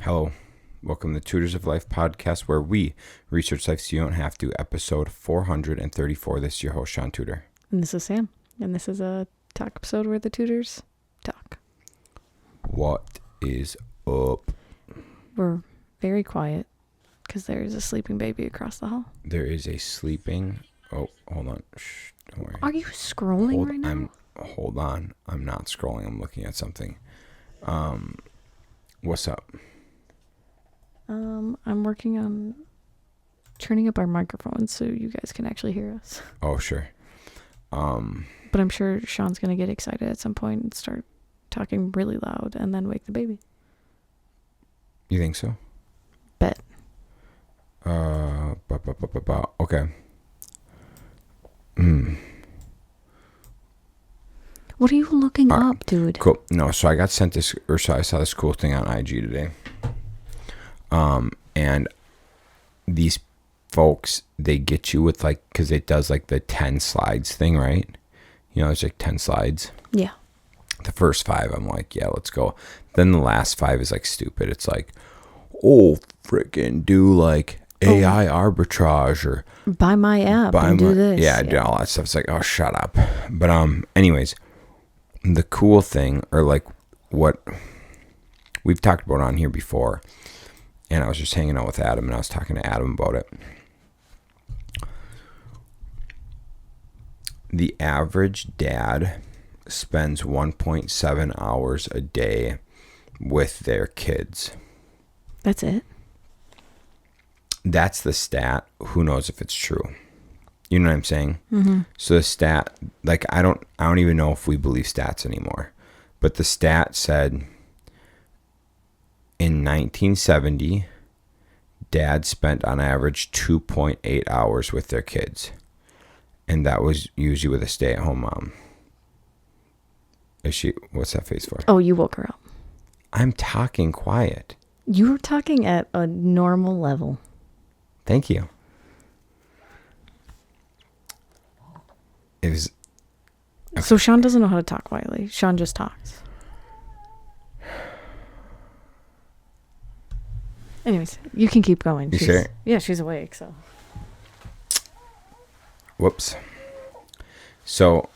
Hello, welcome to the Tutors of Life podcast, where we research life so you don't have to. Episode 434. This is your host, Shaun Tutor. And this is Sam. And this is a talk episode where the tutors talk. What is up? We're very quiet because there is a sleeping baby across the hall. There is a sleeping... Oh, hold on. Shh, don't worry. Are you scrolling right now? Hold on. I'm not scrolling. I'm looking at something. What's up? I'm working on turning up our microphones so you guys can actually hear us. Oh, sure. But I'm sure Sean's going to get excited at some point and start talking really loud and then wake the baby. You think so? Bet. Okay. What are you looking up, dude? Cool. No, so I saw this cool thing on IG today. And these folks, they get you with because it does the 10 slides thing, right? You know, there's 10 slides. Yeah. The first 5, I'm like, yeah, let's go. Then the last 5 is stupid. It's freaking do AI arbitrage or buy my app and do this. Yeah, do all that stuff. It's oh, shut up. But anyways, the cool thing, or what we've talked about on here before, and I was just hanging out with Adam, and I was talking to Adam about it. The average dad spends 1.7 hours a day with their kids. That's it? That's the stat. Who knows if it's true? You know what I'm saying? Mm-hmm. So the stat, I don't even know if we believe stats anymore. But the stat said in 1970, dads spent on average 2.8 hours with their kids. And that was usually with a stay-at-home mom. What's that face for? Oh, you woke her up. I'm talking quiet. You were talking at a normal level. Thank you. It was... Okay. So Sean doesn't know how to talk quietly. Sean just talks. Anyways, you can keep going. You sure? Yeah, she's awake, so. Whoops. So,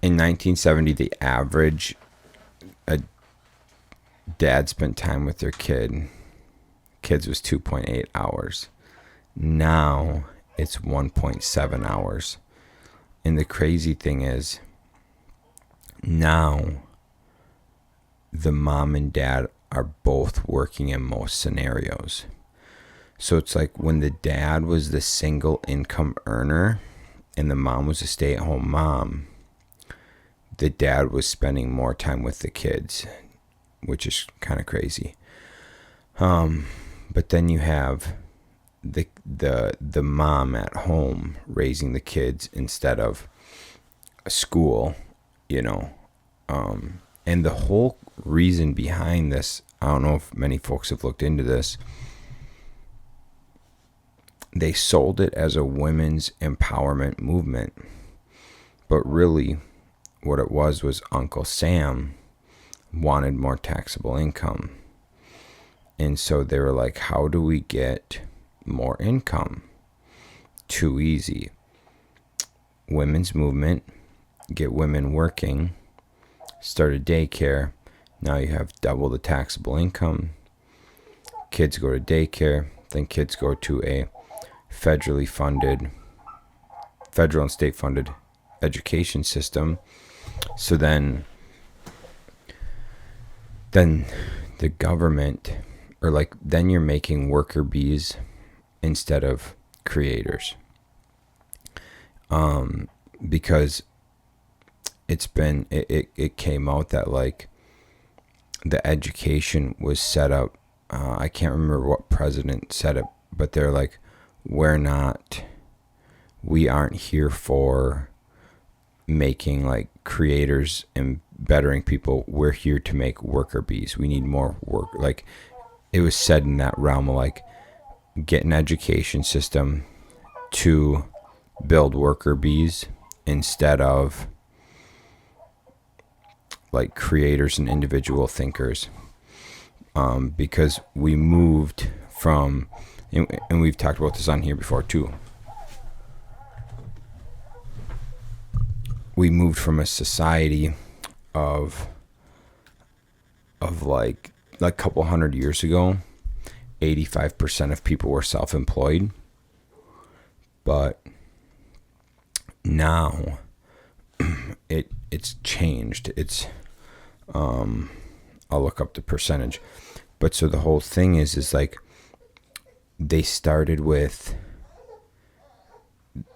in 1970, the average dad spent time with their kids was 2.8 hours. Now, it's 1.7 hours. And the crazy thing is, now, the mom and dad are both working in most scenarios. So it's when the dad was the single income earner and the mom was a stay-at-home mom, the dad was spending more time with the kids, which is kind of crazy. But then you have the mom at home raising the kids instead of a school, you know. And the whole reason behind this, I don't know if many folks have looked into this. They sold it as a women's empowerment movement. But really, what it was Uncle Sam wanted more taxable income. And so they were like, how do we get more income? Too easy. Women's movement, get women working, start a daycare. Now you have double the taxable income. Kids go to daycare, then kids go to a federal and state funded education system. So then the government, or then you're making worker bees instead of creators. Because it came out that the education was set up, I can't remember what president said it, but they're we aren't here for making creators and bettering people. We're here to make worker bees. We need more work. It was said in that realm of get an education system to build worker bees instead of creators and individual thinkers. because we moved from, and we've talked about this on here before too. We moved from a society of like a couple hundred years ago, 85% of people were self-employed, but now it's changed. It's I'll look up the percentage, but so the whole thing is like they started with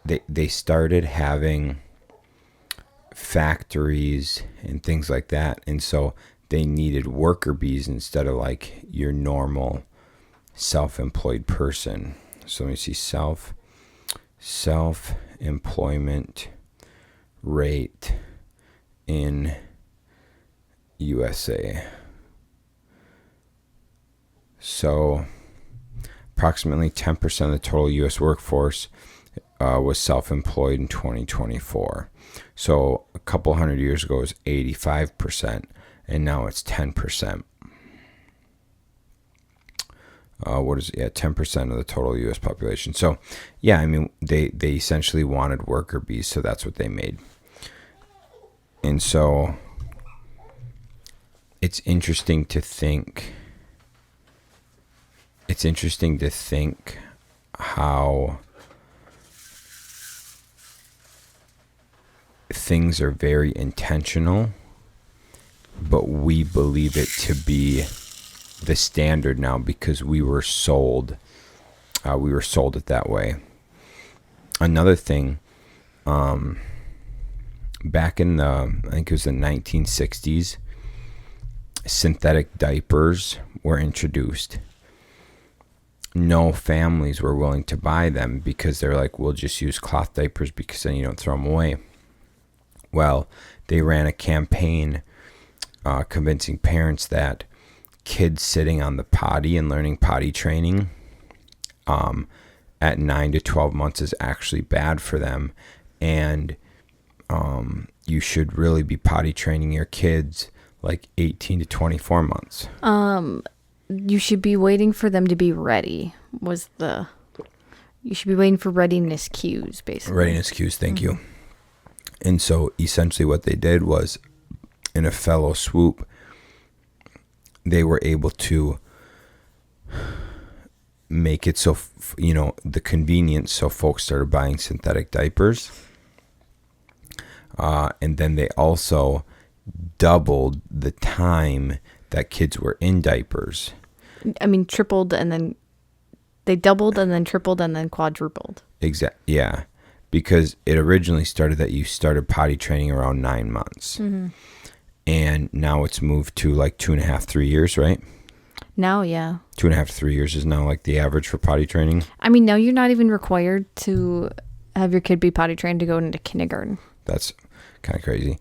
they started having factories and things like that, and so they needed worker bees instead of like your normal self-employed person. So let me see, self-employment rate in USA. So approximately 10% of the total US workforce was self-employed in 2024. So a couple hundred years ago it was 85%, and now it's 10%. What is it? Yeah, 10% of the total U.S. population. So, yeah, I mean, they essentially wanted worker bees, so that's what they made. And so it's interesting to think. It's interesting to think how things are very intentional, but we believe it to be the standard now because we were sold it that way. Another thing, back in I think it was the 1960s, synthetic diapers were introduced. No families were willing to buy them because they're like, we'll just use cloth diapers because then you don't throw them away. Well, they ran a campaign convincing parents that kids sitting on the potty and learning potty training at 9 to 12 months is actually bad for them, and you should really be potty training your kids like 18 to 24 months. You should be waiting for them to be ready. You should be waiting for readiness cues, basically. Readiness cues, thank you. And so essentially what they did was, in a fellow swoop, they were able to make it so, the convenience, so folks started buying synthetic diapers. And then they also doubled the time that kids were in diapers. I mean, tripled, and then they doubled, and then tripled, and then quadrupled. Yeah. Because it originally started that you started potty training around 9 months. Mm-hmm. And now it's moved to like 2.5, 3 years, right? Now, yeah. 2.5 to 3 years is now like the average for potty training. I mean, now you're not even required to have your kid be potty trained to go into kindergarten. That's kind of crazy.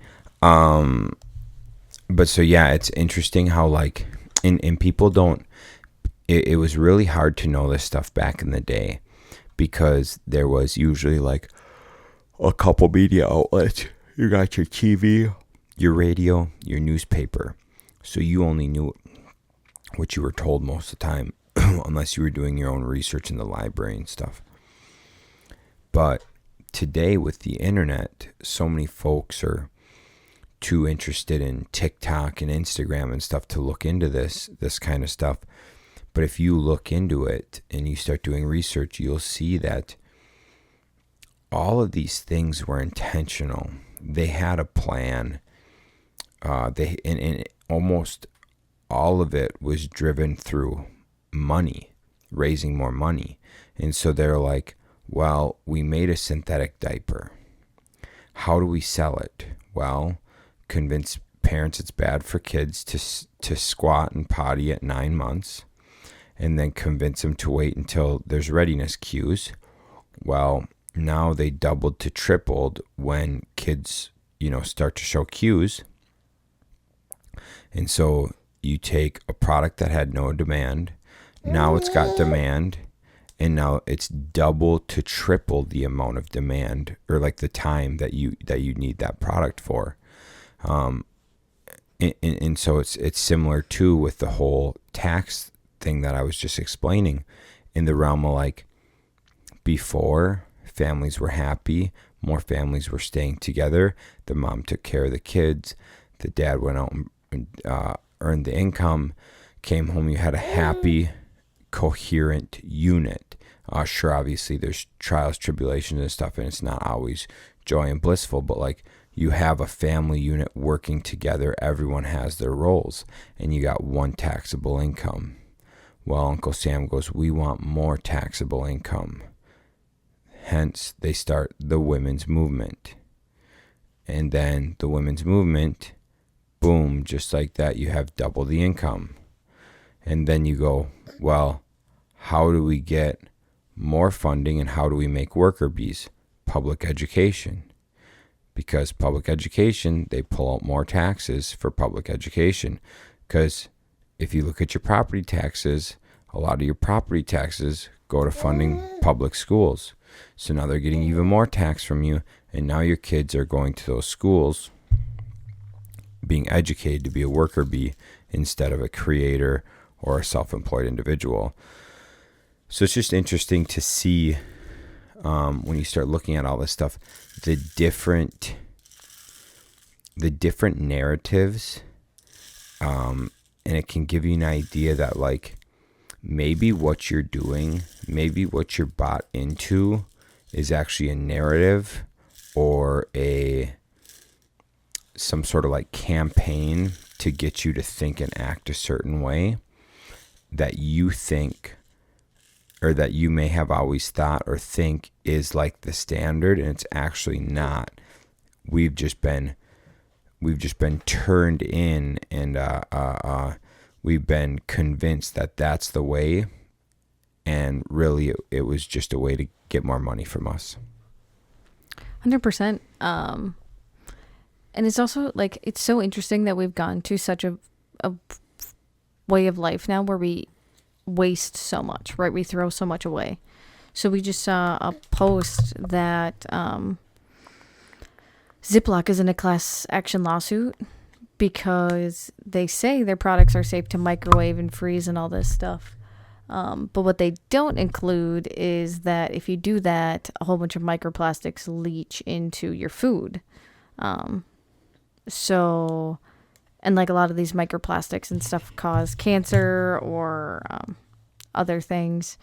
But so, yeah, it's interesting how like, and people don't, it was really hard to know this stuff back in the day because there was usually like a couple media outlets. You got your TV, your radio, your newspaper. So you only knew what you were told most of the time, unless you were doing your own research in the library and stuff. But today with the internet, so many folks are too interested in TikTok and Instagram and stuff to look into this kind of stuff. But if you look into it and you start doing research, you'll see that all of these things were intentional. They had a plan. And almost all of it was driven through money, raising more money. And so they're like, well, we made a synthetic diaper. How do we sell it? Well, convince parents it's bad for kids to squat and potty at 9 months, and then convince them to wait until there's readiness cues. Well, now they doubled to tripled when kids, start to show cues. And so you take a product that had no demand, now it's got demand, and now it's double to triple the amount of demand, or like the time that you need that product for. And And so it's similar too with the whole tax thing that I was just explaining, in the realm of like, before, families were happy, more families were staying together, the mom took care of the kids, the dad went out and earned the income, came home, you had a happy, coherent unit. Sure, obviously there's trials, tribulations and stuff, and it's not always joy and blissful, but like, you have a family unit working together, everyone has their roles, and you got one taxable income. Well, Uncle Sam goes, we want more taxable income. Hence, they start the women's movement. And then the women's movement, boom, just like that, you have double the income. And then you go, well, how do we get more funding and how do we make worker bees? Public education. Because public education, they pull out more taxes for public education. Because if you look at your property taxes, a lot of your property taxes go to funding public schools. So now they're getting even more tax from you, and now your kids are going to those schools being educated to be a worker bee instead of a creator or a self-employed individual. So it's just interesting to see, when you start looking at all this stuff, the different narratives, and it can give you an idea that like, maybe what you're doing, maybe what you're bought into is actually a narrative or some sort of like campaign to get you to think and act a certain way that you think, or that you may have always thought or think is like the standard, and it's actually not. We've just been turned in, and we've been convinced that that's the way, and really it was just a way to get more money from us. 100%. And it's also like, it's so interesting that we've gone to such a way of life now where we waste so much, right? We throw so much away. So we just saw a post that Ziploc is in a class action lawsuit because they say their products are safe to microwave and freeze and all this stuff. But what they don't include is that if you do that, a whole bunch of microplastics leach into your food. So, and like a lot of these microplastics and stuff cause cancer or other things.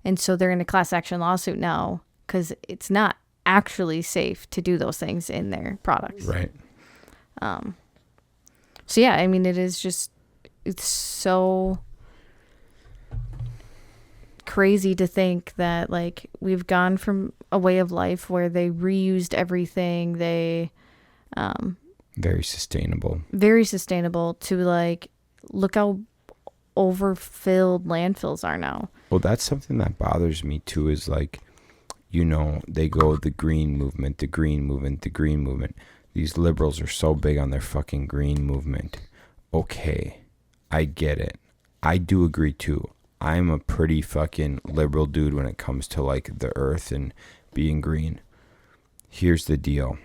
And so they're in a class action lawsuit now because it's not actually safe to do those things in their products. Right. So yeah, I mean, it's so crazy to think that like we've gone from a way of life where they reused everything, they very sustainable to like, look how overfilled landfills are now. Well, that's something that bothers me too, is like, you know, they go the green movement. These liberals are so big on their fucking green movement. Okay, I get it. I do agree too. I'm a pretty fucking liberal dude when it comes to like the earth and being green. Here's the deal.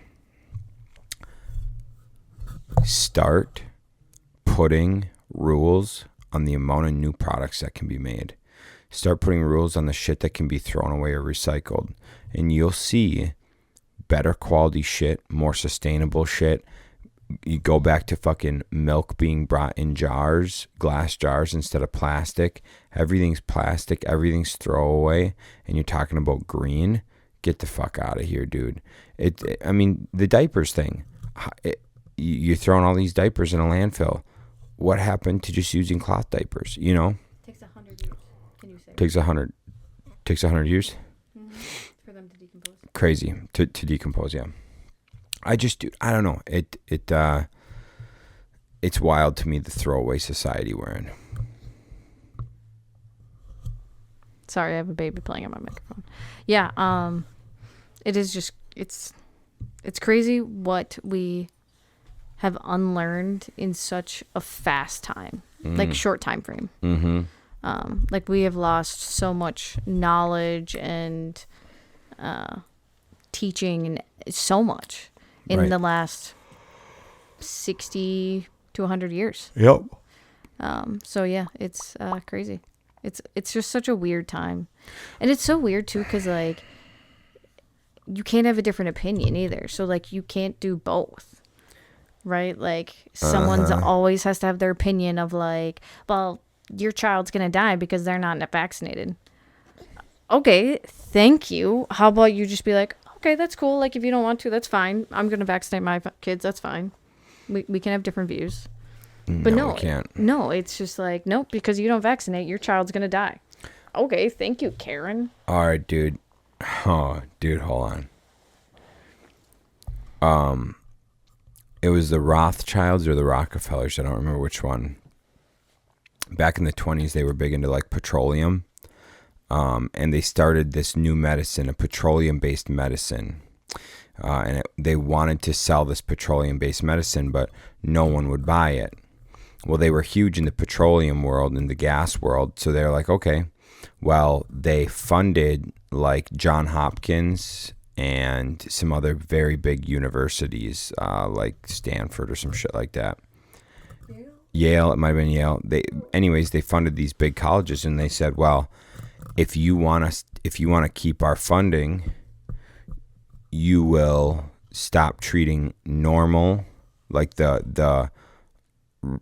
Start putting rules on the amount of new products that can be made. Start putting rules on the shit that can be thrown away or recycled. And you'll see better quality shit, more sustainable shit. You go back to fucking milk being brought in jars, glass jars instead of plastic. Everything's plastic, everything's throwaway, and you're talking about green. Get the fuck out of here, dude. I mean, the diapers thing. You're throwing all these diapers in a landfill. What happened to just using cloth diapers? You know? Takes 100 years. Can you say? Takes 100 years? Mm-hmm. For them to decompose. Crazy to decompose, yeah. I don't know. It's wild to me, the throwaway society we're in. Sorry, I have a baby playing on my microphone. Yeah, it is just, it's crazy what we have unlearned in such a fast time, like short time frame. Mm-hmm. Like we have lost so much knowledge and teaching and so much in the last 60 to 100 years. Yep. So yeah, it's crazy. It's just such a weird time, and it's so weird too because like you can't have a different opinion either. So like you can't do both, right? Like someone's always has to have their opinion of like, well, your child's gonna die because they're not vaccinated. Okay, thank you. How about you just be like, okay, that's cool. Like if you don't want to, that's fine. I'm gonna vaccinate my kids. That's fine. We can have different views. But No, we can't. No, it's just like, nope, because you don't vaccinate, your child's going to die. Okay, thank you, Karen. All right, dude. Oh, dude, hold on. It was the Rothschilds or the Rockefellers. I don't remember which one. Back in the 20s, they were big into like petroleum. And they started this new medicine, a petroleum-based medicine. They wanted to sell this petroleum-based medicine, but no one would buy it. Well, they were huge in the petroleum world and the gas world. So they're like, okay, well, they funded like John Hopkins and some other very big universities, like Stanford or some shit like that. Yale, it might have been Yale. They funded these big colleges, and they said, well, if you want to keep our funding, you will stop treating normal, like the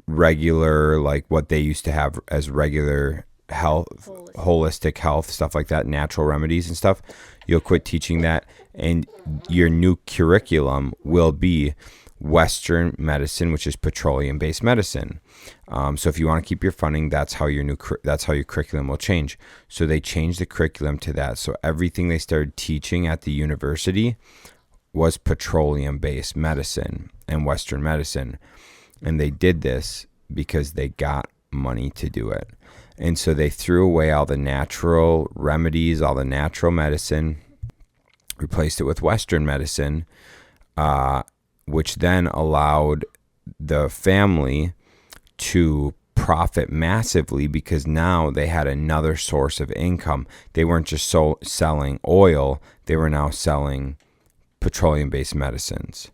regular, like what they used to have as regular health, holistic health, stuff like that, natural remedies and stuff. You'll quit teaching that, and your new curriculum will be Western medicine, which is petroleum-based medicine. So if you want to keep your funding, that's how your curriculum will change. So they changed the curriculum to that. So everything they started teaching at the university was petroleum-based medicine and Western medicine. And they did this because they got money to do it. And so they threw away all the natural remedies, all the natural medicine, replaced it with Western medicine, which then allowed the family to profit massively because now they had another source of income. They weren't just selling oil, they were now selling petroleum-based medicines.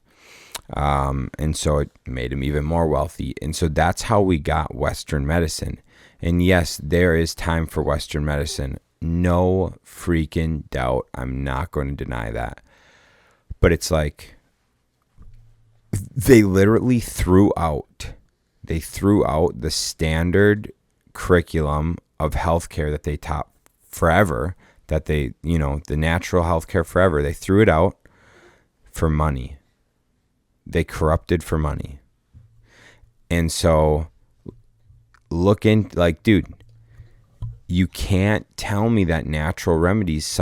And so it made them even more wealthy. And so that's how we got Western medicine. And yes, there is time for Western medicine. No freaking doubt. I'm not going to deny that. But it's like they literally threw out the standard curriculum of healthcare that they taught forever, that the natural healthcare forever. They threw it out for money. They corrupted for money. And so dude, you can't tell me that natural remedies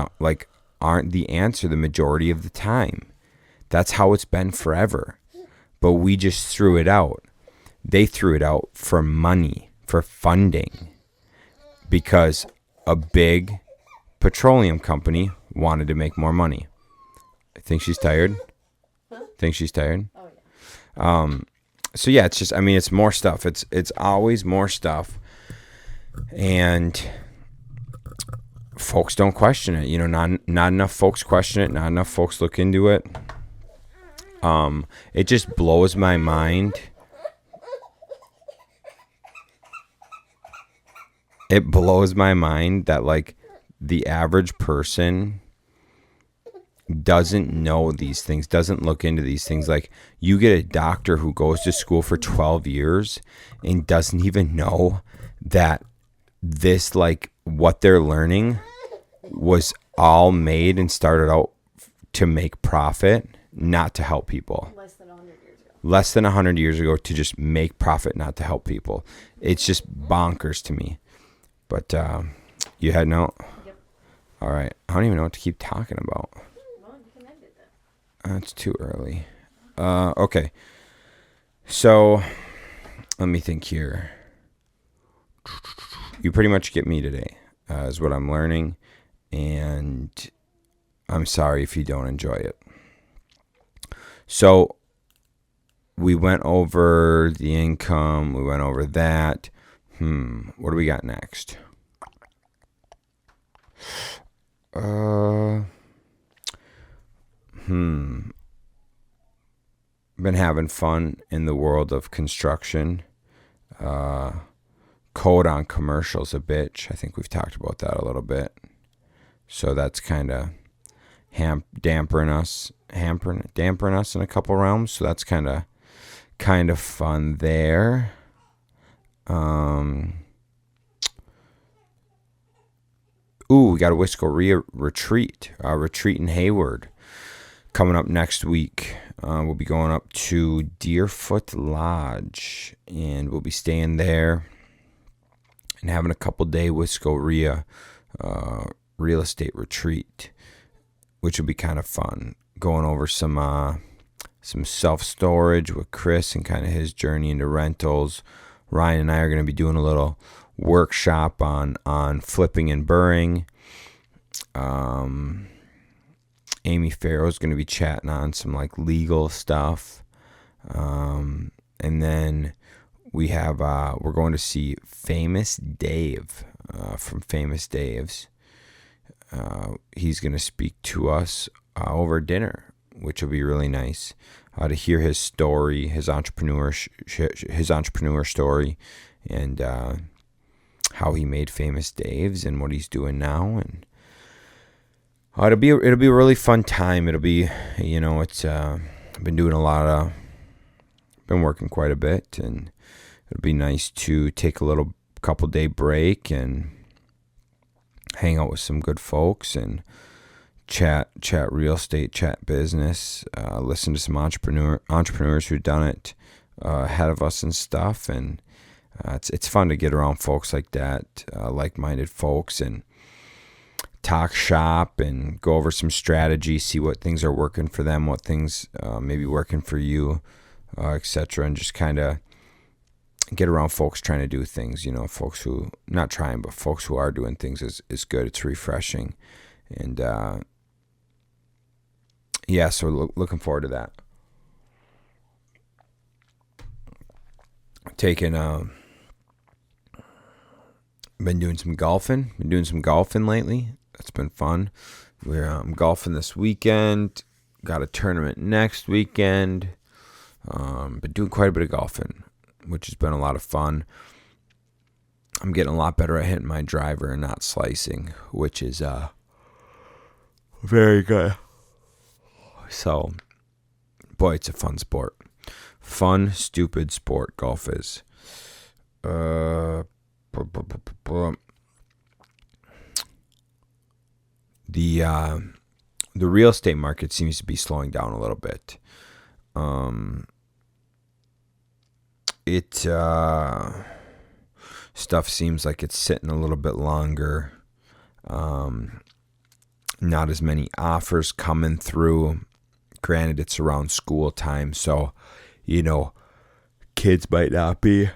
aren't the answer the majority of the time. That's how it's been forever. But we just threw it out. They threw it out for money, for funding, because a big petroleum company wanted to make more money. I think she's tired. Think she's tired? Oh, yeah. So yeah, it's just, it's more stuff. It's always more stuff. And folks don't question it. Not enough folks question it. Not enough folks look into it. It just blows my mind. It blows my mind that like the average person doesn't know these things, doesn't look into these things. Like you get a doctor who goes to school for 12 years and doesn't even know that this, like what they're learning was all made and started out to make profit, not to help people. Less than 100 years ago to just make profit, not to help people. It's just bonkers to me. But you had no? Yep. All right. I don't even know what to keep talking about. Well, you can end it then. It's too early. Okay. So let me think here. You pretty much get me today, is what I'm learning. And I'm sorry if you don't enjoy it. So we went over the income. We went over that. What do we got next? Been been having fun in the world of construction. Code on commercials a bitch. I think we've talked about that a little bit. So that's kind of dampering us in a couple realms. So that's kind of fun there. We got a Whiskeria retreat in Hayward coming up next week. We'll be going up to Deerfoot Lodge, and we'll be staying there and having a couple-day Whiskeria real estate retreat, which will be kind of fun. Going over some self-storage with Chris and kind of his journey into rentals. Ryan and I are going to be doing a little workshop on flipping and burring. Amy Farrow is going to be chatting on some like legal stuff. And then we're going to see Famous Dave from Famous Dave's. He's going to speak to us over dinner, which will be really nice to hear his story, his entrepreneur story, and how he made Famous Dave's and what he's doing now. And it'll be a really fun time. It'll be, it's I've been doing been working quite a bit, and it'll be nice to take a couple day break and hang out with some good folks and chat real estate, chat business, listen to some entrepreneurs who've done it ahead of us and stuff. And it's fun to get around folks like that, like-minded folks, and talk shop and go over some strategy, see what things are working for them, what things maybe working for you, etc. And just kind of get around folks trying to do things, folks who, not trying, but folks who are doing things is good. It's refreshing. And so looking forward to that. Been doing some golfing lately. That's been fun. We're golfing this weekend. Got a tournament next weekend. Been doing quite a bit of golfing, which has been a lot of fun. I'm getting a lot better at hitting my driver and not slicing, which is very good. So, boy, it's a fun sport. Fun, stupid sport golf is. The real estate market seems to be slowing down a little bit. Stuff seems like it's sitting a little bit longer. Not as many offers coming through. Granted, it's around school time, so kids might not be.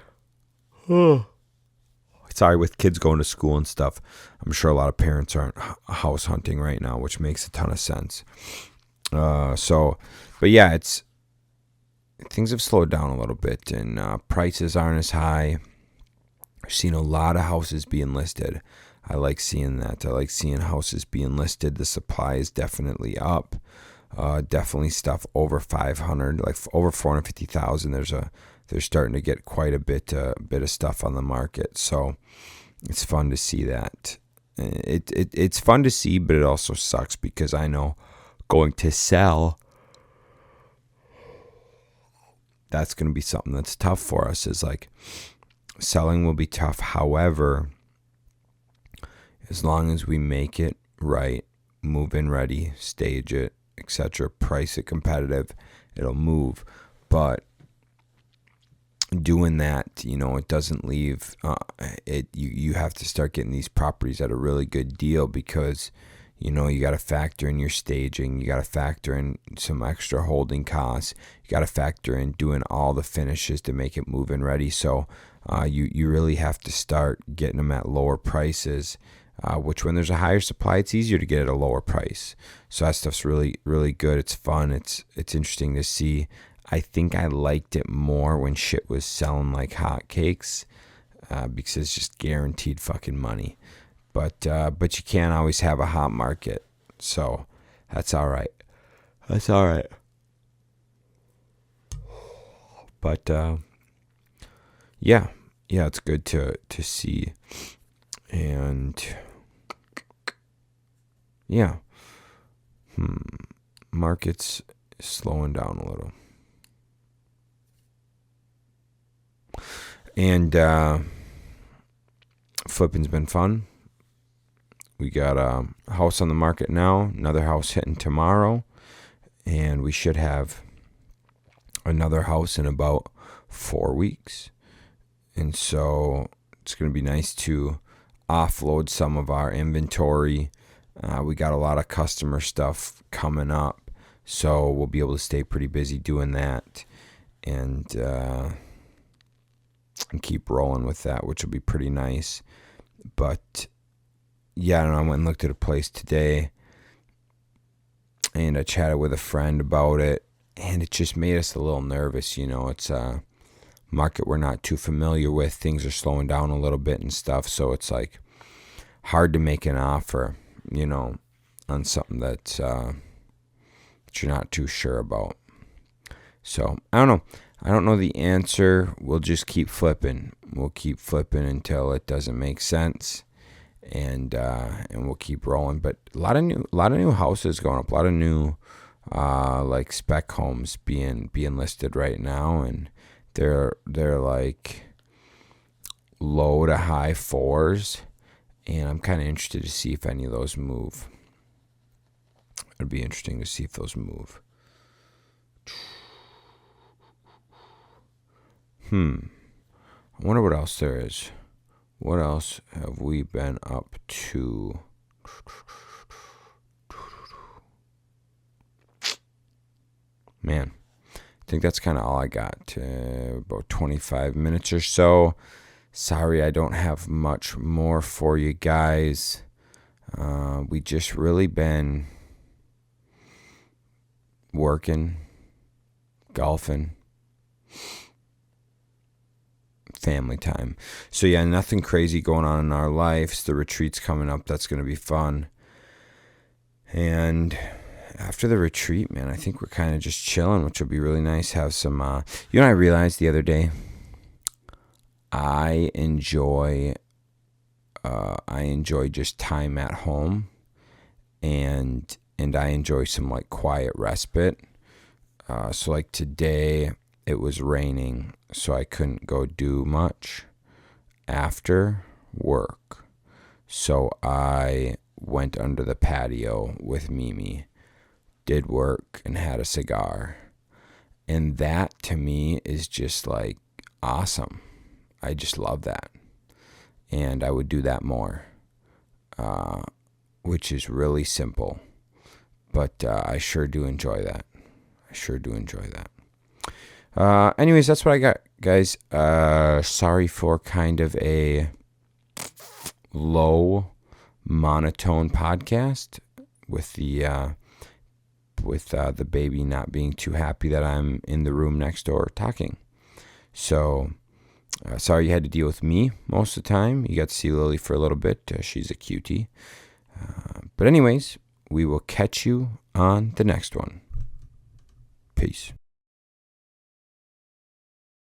Sorry, with kids going to school and stuff, I'm sure a lot of parents aren't house hunting right now, which makes a ton of sense. But yeah, things have slowed down a little bit, and prices aren't as high. I've seen a lot of houses being listed. I like seeing that. I like seeing houses being listed. The supply is definitely up. Definitely stuff over 500, like over 450,000. They're starting to get quite a bit of stuff on the market. So it's fun to see that. It's fun to see, but it also sucks because I know going to sell, that's going to be something that's tough for us. Is like selling will be tough. However, as long as we make it right, move in ready, stage it, etc., price it competitive, it'll move. But doing that, it doesn't leave you have to start getting these properties at a really good deal, because you got to factor in your staging, you got to factor in some extra holding costs, you got to factor in doing all the finishes to make it move in ready. So you really have to start getting them at lower prices, which when there's a higher supply, it's easier to get at a lower price. So that stuff's really, really good. It's fun. It's interesting to see. I think I liked it more when shit was selling like hotcakes, because it's just guaranteed fucking money. But you can't always have a hot market, so that's all right. But yeah, it's good to see. And yeah, market's slowing down a little. And flipping's been fun. We got a house on the market now, another house hitting tomorrow, and we should have another house in about 4 weeks. And so it's going to be nice to offload some of our inventory. We got a lot of customer stuff coming up, so we'll be able to stay pretty busy doing that and keep rolling with that, which will be pretty nice. But yeah, I don't know, I went and looked at a place today, and I chatted with a friend about it, and it just made us a little nervous. It's a market we're not too familiar with. Things are slowing down a little bit and stuff, so it's like hard to make an offer, on something that you're not too sure about. So I don't know. I don't know the answer. We'll just keep flipping. We'll keep flipping until it doesn't make sense, and we'll keep rolling. But a lot of new houses going up. A lot of new like spec homes being listed right now, and they're like low to high fours, and I'm kind of interested to see if any of those move. It'd be interesting to see if those move. I wonder what else there is. What else have we been up to? Man, I think that's kind of all I got. About 25 minutes or so. Sorry I don't have much more for you guys. We just really been working, golfing, family time. So yeah, nothing crazy going on in our lives. The retreat's coming up. That's going to be fun. And after the retreat, man, I think we're kind of just chilling, which will be really nice. Have some, I realized the other day, I enjoy just time at home, and I enjoy some like quiet respite. So like today it was raining, so I couldn't go do much after work. So I went under the patio with Mimi, did work, and had a cigar. And that to me is just like awesome. I just love that. And I would do that more, which is really simple. But I sure do enjoy that. Anyways, that's what I got, guys. Sorry for kind of a low monotone podcast with the baby not being too happy that I'm in the room next door talking. So sorry you had to deal with me most of the time. You got to see Lily for a little bit. She's a cutie. But anyways, we will catch you on the next one. Peace.